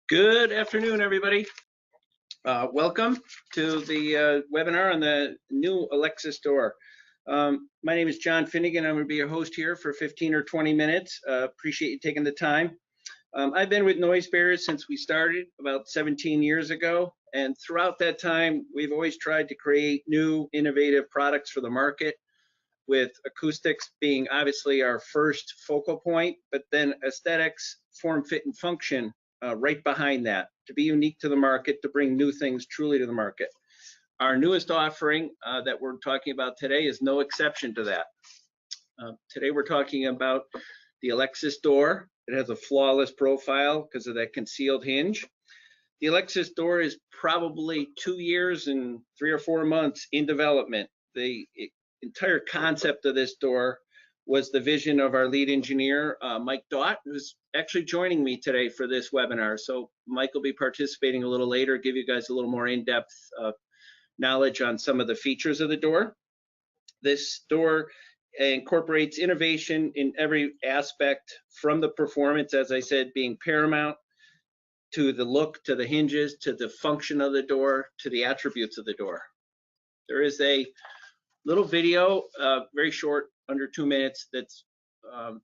Good afternoon, everybody. Welcome to the webinar on the new Alexis Door. My name is John Finnegan. I'm going to be your host here for 15 or 20 minutes. Appreciate you taking the time. I've been with Noise Barriers since we started about 17 years ago, and throughout that time, we've always tried to create new, innovative products for the market, with acoustics being obviously our first focal point, but then aesthetics, form, fit, and function right behind that, to be unique to the market, to bring new things truly to the market. Our newest offering that we're talking about today is no exception to that. Today we're talking about the Alexis Door. It has a flawless profile because of that concealed hinge. The Alexis Door is probably 2 years and 3 or 4 months in development. The entire concept of this door was the vision of our lead engineer, Mike Daught, who's actually joining me today for this webinar. So Mike will be participating a little later, give you guys a little more in-depth knowledge on some of the features of the door. This door incorporates innovation in every aspect, from the performance, as I said, being paramount, to the look, to the hinges, to the function of the door, to the attributes of the door. There is a little video, very short, under 2 minutes, that's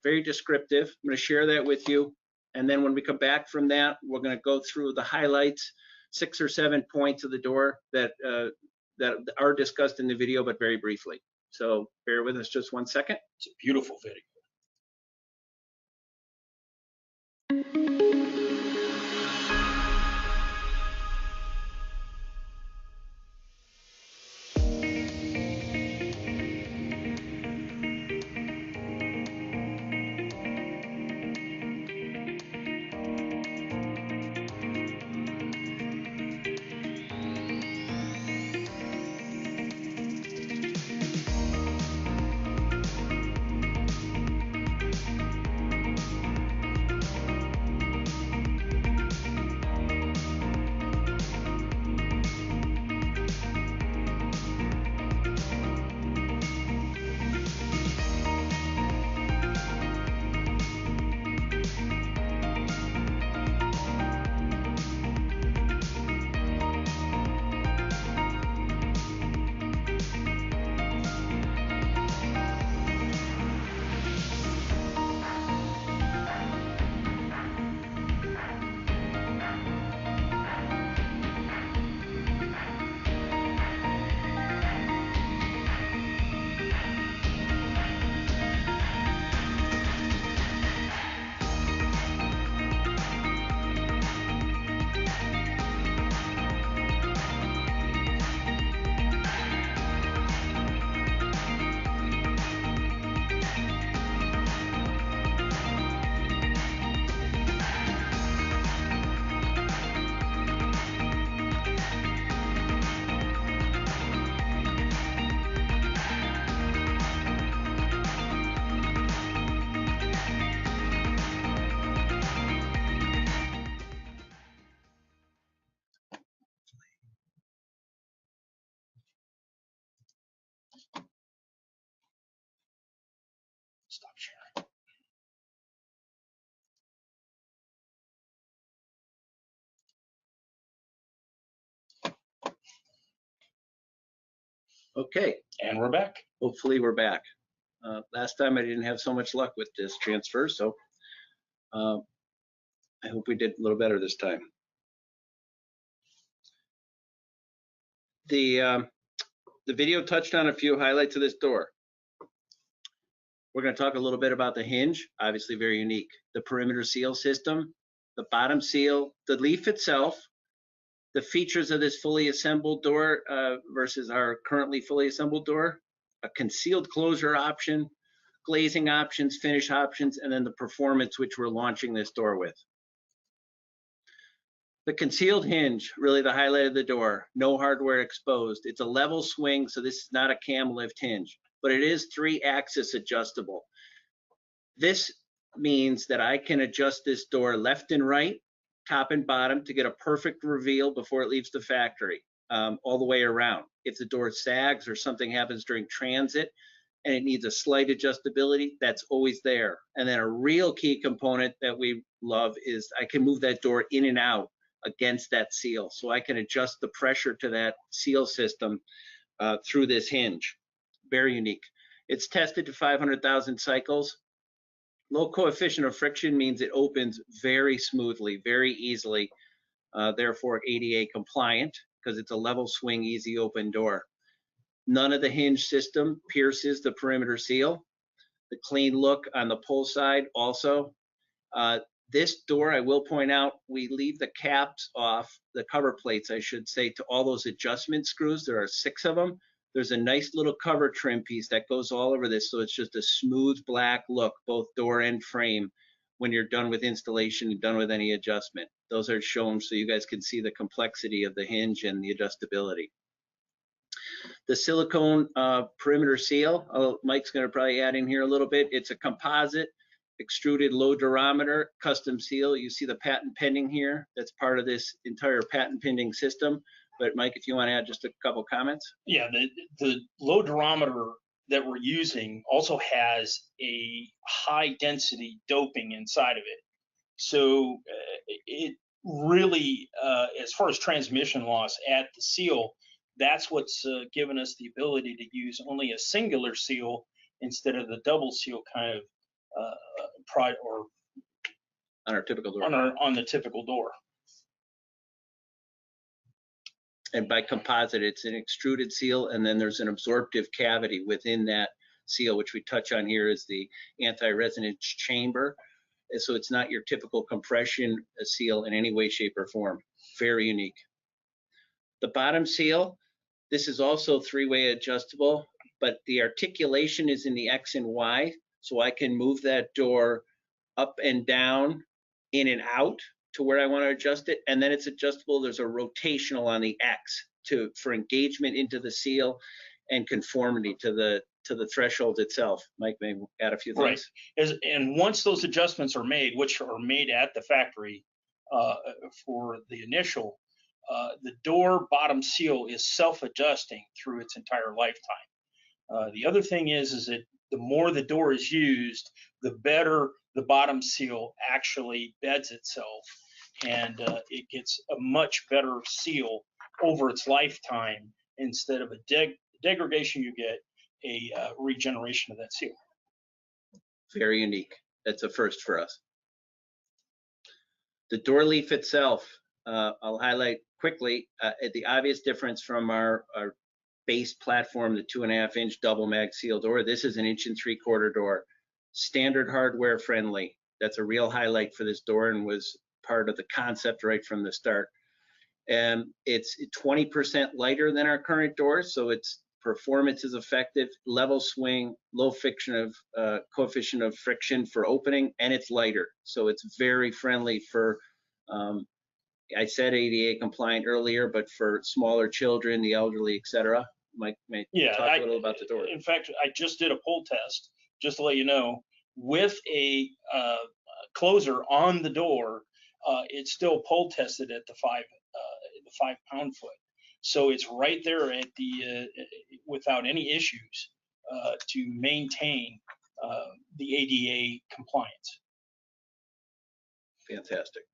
very descriptive. I'm going to share that with you, and then when we come back from that, we're going to go through the highlights, 6 or 7 points of the door that are discussed in the video, but very briefly. So bear with us just 1 second. It's a beautiful video. Stop sharing. Okay. And we're back. Hopefully we're back. Last time I didn't have so much luck with this transfer, so I hope we did a little better this time. The video touched on a few highlights of this door. We're going to talk a little bit about the hinge, obviously very unique. The perimeter seal system, the bottom seal, the leaf itself, the features of this fully assembled door versus our currently fully assembled door, a concealed closure option, glazing options, finish options, and then the performance which we're launching this door with. The concealed hinge, really the highlight of the door, no hardware exposed. It's a level swing, so this is not a cam lift hinge, but it is 3-axis adjustable. This means that I can adjust this door left and right, top and bottom, to get a perfect reveal before it leaves the factory, all the way around. If the door sags or something happens during transit and it needs a slight adjustability, that's always there. And then a real key component that we love is I can move that door in and out against that seal. So I can adjust the pressure to that seal system through this hinge. Very unique. It's tested to 500,000 cycles. Low coefficient of friction means it opens very smoothly, very easily, therefore ADA compliant because it's a level swing, easy open door. None of the hinge system pierces the perimeter seal. The clean look on the pull side also. This door, I will point out, we leave the caps off, the cover plates, I should say, to all those adjustment screws. There are 6 of them. There's a nice little cover trim piece that goes all over this, so it's just a smooth black look, both door and frame, when you're done with installation and done with any adjustment. Those are shown so you guys can see the complexity of the hinge and the adjustability. The silicone perimeter seal, Mike's going to probably add in here a little bit. It's a composite extruded low durometer custom seal. You see the patent pending here. That's part of this entire patent pending system. But Mike, if you want to add just a couple comments. Yeah, the low durometer that we're using also has a high density doping inside of it. So it really, as far as transmission loss at the seal, that's what's given us the ability to use only a singular seal instead of the double seal kind of or on our typical door. On the typical door. And by composite, it's an extruded seal, and then there's an absorptive cavity within that seal, which we touch on here is the anti-resonance chamber. And so it's not your typical compression seal in any way, shape, or form. Very unique. The bottom seal, this is also 3-way adjustable, but the articulation is in the X and Y, so I can move that door up and down, in and out to where I want to adjust it, and then it's adjustable. There's a rotational on the X for engagement into the seal and conformity to the threshold itself. Mike may add a few things. Right. And once those adjustments are made, which are made at the factory for the initial, the door bottom seal is self-adjusting through its entire lifetime. The other thing is that the more the door is used, the better the bottom seal actually beds itself, and it gets a much better seal over its lifetime. Instead of a degradation, you get a regeneration of that seal. Very unique. That's a first for us. The door leaf itself, I'll highlight quickly the obvious difference from our base platform, the 2.5-inch double mag seal door. This is an 1 3/4 door, standard hardware friendly. That's a real highlight for this door and was part of the concept right from the start. And it's 20% lighter than our current doors, so its performance is effective, level swing, low friction of coefficient of friction for opening, and it's lighter, so it's very friendly for I said ADA compliant earlier, but for smaller children, the elderly, etc. Mike may talk a little about the door. In fact, I just did a pull test, just to let you know, with a closer on the door. It's still pull tested at the 5 pound-foot. So it's right there at the without any issues to maintain the ADA compliance. Fantastic.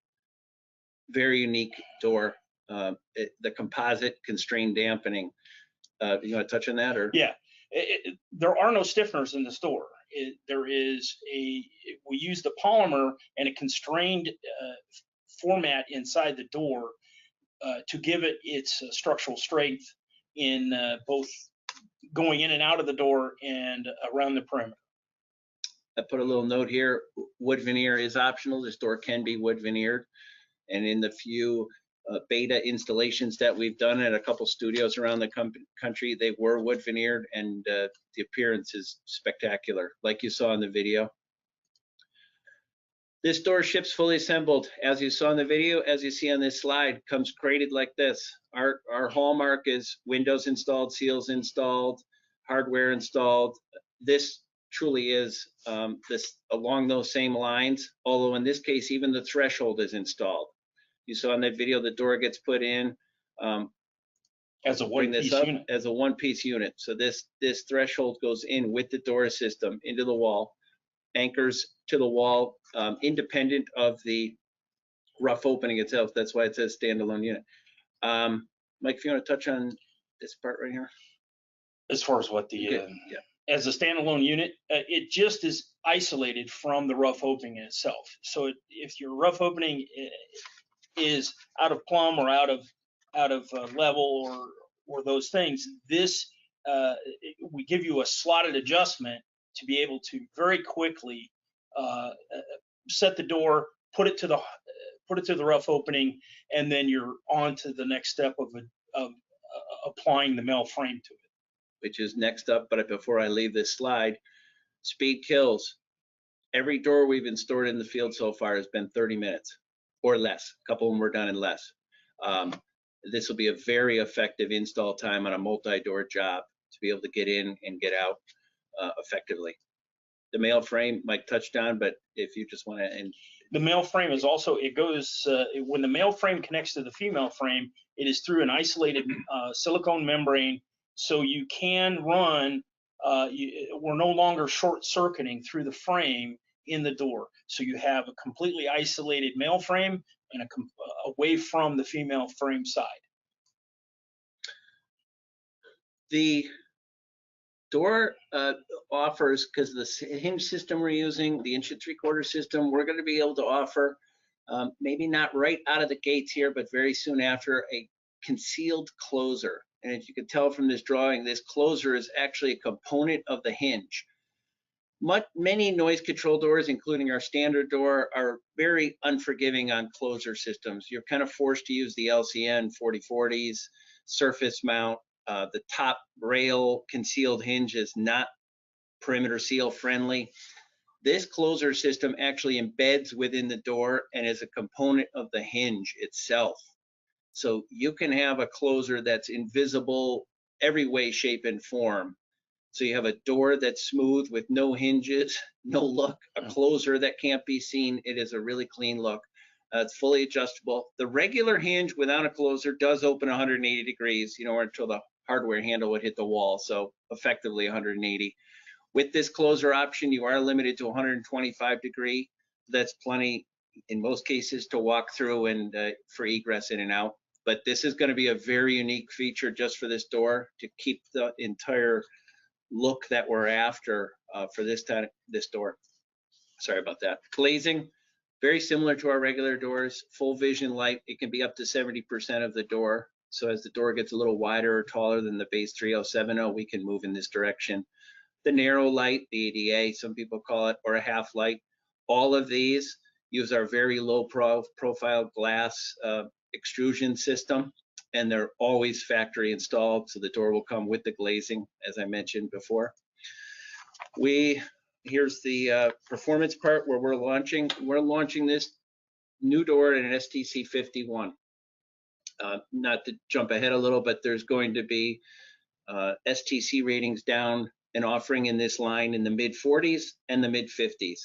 Very unique door. The composite constrained dampening. You want to touch on that, or? Yeah, there are no stiffeners in this door. We use the polymer and a constrained format inside the door to give it its structural strength in both going in and out of the door and around the perimeter. I put a little note here, wood veneer is optional. This door can be wood veneered. And in the few beta installations that we've done at a couple studios around the country, they were wood veneered, and the appearance is spectacular, like you saw in the video. This door ships fully assembled, as you saw in the video, as you see on this slide, comes crated like this. Our hallmark is windows installed, seals installed, hardware installed. This truly is this along those same lines, although in this case, even the threshold is installed. You saw in that video, the door gets put in as a one-piece unit. As a one-piece unit. So this threshold goes in with the door system into the wall, anchors to the wall, independent of the rough opening itself. That's why it says standalone unit. Mike, if you want to touch on this part right here. As far as what the as a standalone unit, it just is isolated from the rough opening itself. So if your rough opening is out of plumb or out of level or those things, this we give you a slotted adjustment to be able to very quickly set the door, put it to the rough opening, and then you're on to the next step of applying the male frame to it. Which is next up. But before I leave this slide, speed kills. Every door we've installed in the field so far has been 30 minutes or less. A couple of them were done in less. This will be a very effective install time on a multi-door job to be able to get in and get out effectively. The male frame Mike touched on, but if you just want to. The male frame is also, it goes, when the male frame connects to the female frame, it is through an isolated silicone membrane. So you can run, we're no longer short circuiting through the frame in the door. So you have a completely isolated male frame and away from the female frame side. The door offers, because of the hinge system we're using, the 1 3/4 system, we're going to be able to offer, maybe not right out of the gates here, but very soon after, a concealed closer. And as you can tell from this drawing, this closer is actually a component of the hinge. Many noise control doors, including our standard door, are very unforgiving on closer systems. You're kind of forced to use the LCN 4040s, surface mount. The top rail concealed hinge is not perimeter seal friendly. This closer system actually embeds within the door and is a component of the hinge itself. So you can have a closer that's invisible every way, shape, and form. So you have a door that's smooth with no hinges, no look, a closer that can't be seen. It is a really clean look. It's fully adjustable. The regular hinge without a closer does open 180 degrees, until the hardware handle would hit the wall. So effectively 180. With this closer option, you are limited to 125 degree. That's plenty in most cases to walk through and for egress in and out. But this is going to be a very unique feature just for this door to keep the entire look that we're after for this door. Sorry about that. Glazing, very similar to our regular doors. Full vision light. It can be up to 70% of the door. So as the door gets a little wider or taller than the base 3070, we can move in this direction. The narrow light, the ADA, some people call it, or a half light. All of these use our very low profile glass extrusion system, and they're always factory installed. So the door will come with the glazing, as I mentioned before. Here's the performance part where we're launching. We're launching this new door in an STC 51. Not to jump ahead a little, but there's going to be STC ratings down and offering in this line in the mid 40s and the mid 50s.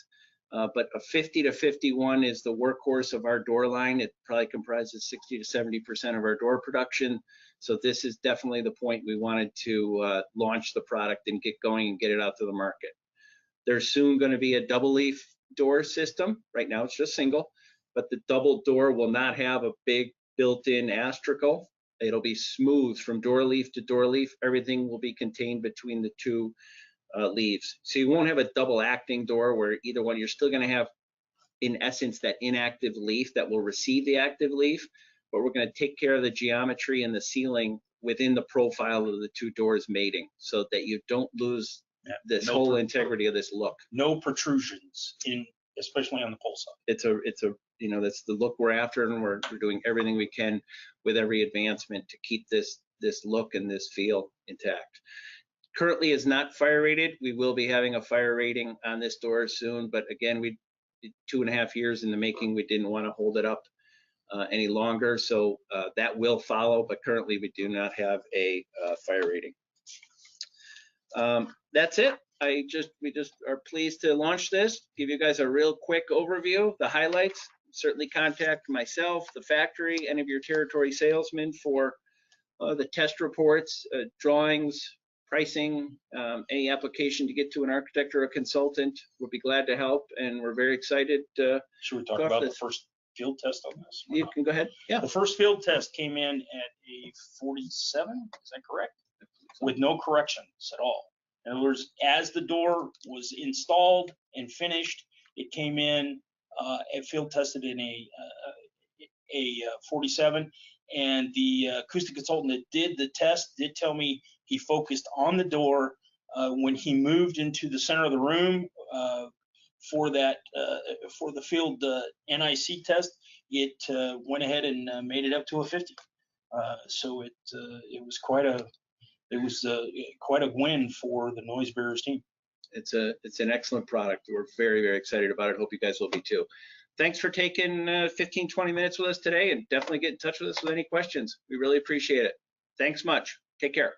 But a 50 to 51 is the workhorse of our door line. It probably comprises 60 to 70% of our door production. So this is definitely the point we wanted to launch the product and get going and get it out to the market. There's soon going to be a double leaf door system. Right now it's just single, but the double door will not have a big built-in astragal. It'll be smooth from door leaf to door leaf. Everything will be contained between the two leaves. So you won't have a double acting door where either one, you're still going to have, in essence, that inactive leaf that will receive the active leaf, but we're going to take care of the geometry and the sealing within the profile of the two doors mating so that you don't lose this whole integrity of this look. No protrusions, especially on the pole side. That's the look we're after, and we're doing everything we can with every advancement to keep this look and this feel intact. Currently is not fire rated. We will be having a fire rating on this door soon, but again, we 2.5 years in the making. We didn't want to hold it up any longer, so that will follow, but currently we do not have a fire rating. That's it. We just are pleased to launch this, give you guys a real quick overview, the highlights. Certainly contact myself, the factory, any of your territory salesmen for the test reports, drawings, pricing, any application to get to an architect or a consultant. We'll be glad to help, and we're very excited. Should we talk about the first field test on this? You can go ahead. Yeah. The first field test came in at a 47, is that correct? With no corrections at all. In other words, as the door was installed and finished, it came in and field tested in a 47. And the acoustic consultant that did the test did tell me he focused on the door when he moved into the center of the room for that for the field NIC test. It went ahead and made it up to a 50. So it was quite a win for the Noise Barriers team. It's an excellent product. We're very, very excited about it. Hope you guys will be too. Thanks for taking 15, 20 minutes with us today, and definitely get in touch with us with any questions. We really appreciate it. Thanks much. Take care.